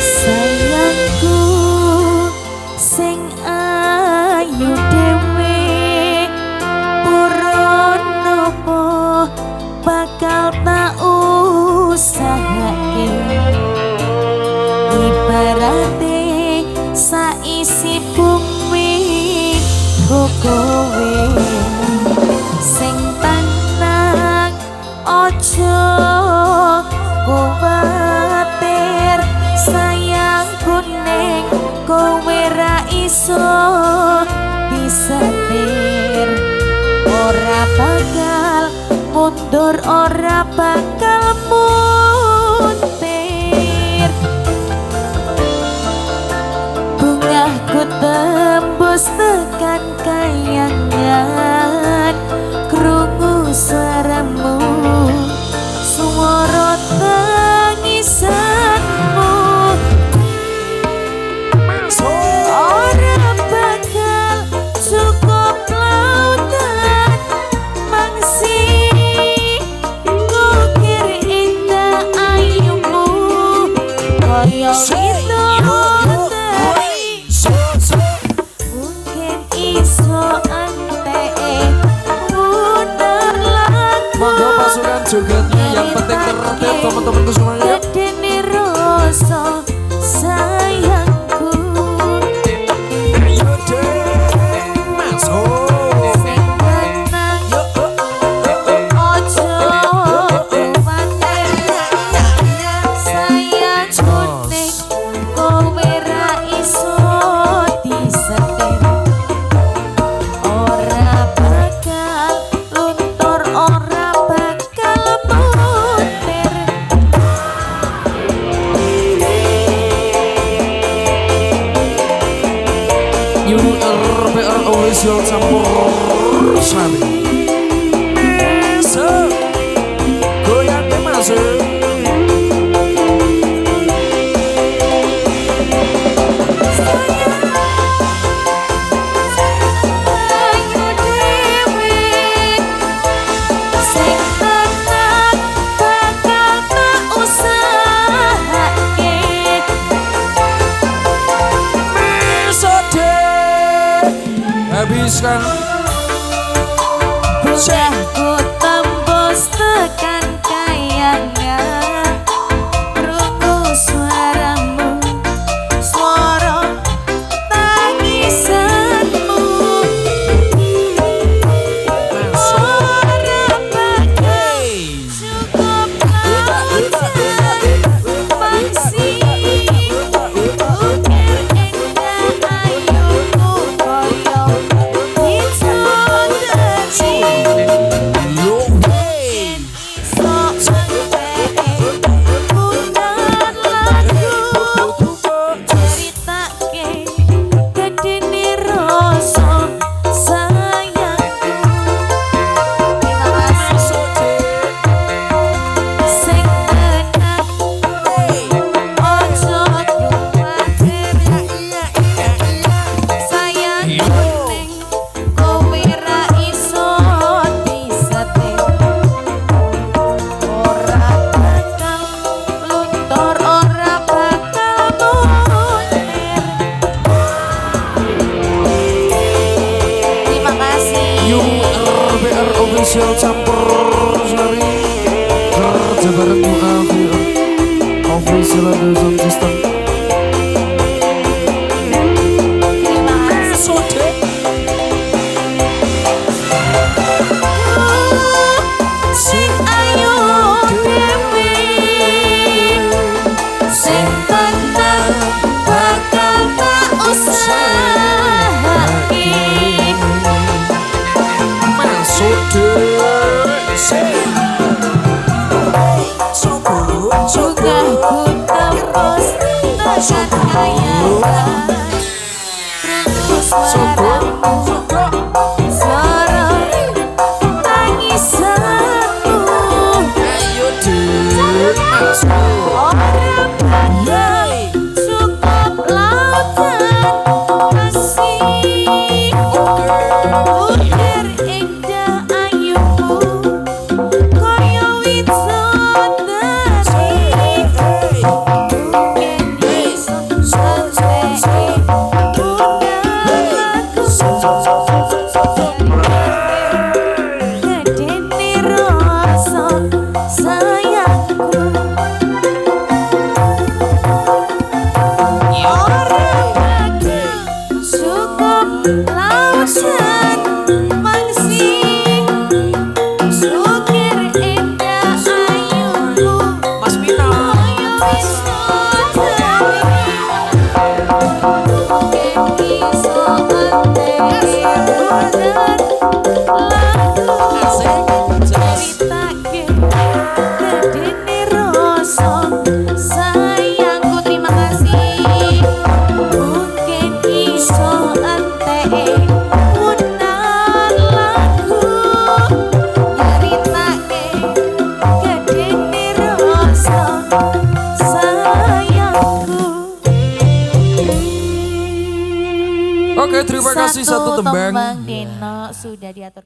Sayangku sing ayu dhewe purun nopo bakal tak usahake ibarate saisi bumi kowe sing tenang ojo kuwatir sayang kuning kowe ra iso disetir ora bakal mundur ora bakal muntir bungahku tembus tekan kayangan krungu suaramu suara tangisanmu ora bakal cukup lautan mangsi ngukir indah ayumu kaya itu mungkin iso ante muter lagu monggo pasukan jogetnya yang penting tertib teman-temanku semuanya. Gedene rasa sayangku Ayo deh masuk sing tenang ojo kuwatir sayang kuning kowe ra iso disetir ora bakal luntur ora bakal muntir URPR official campur sari masuk goyangnya masuk ayu dhewe sing tenang bakal tak usahake masuk deh habiskan bungahku tembus tekan kayangan krungu suaramu suara tangisanmu ora bakal cukup lautan mangsi ukir indah ayumu kaya itu official campur sari kerja bareng UAVR official ada sound system sing ayu dhewe sing tenang bakal tak usahake masuk deh bungahku tembus tekan kayangan krungu suaramu suara tangisanmu ayo deh masuk ora bakal cukup lautan masih ukir indah ayumu kaya wit sayangku. Oke, terima kasih satu tembang. Deno sudah diatur.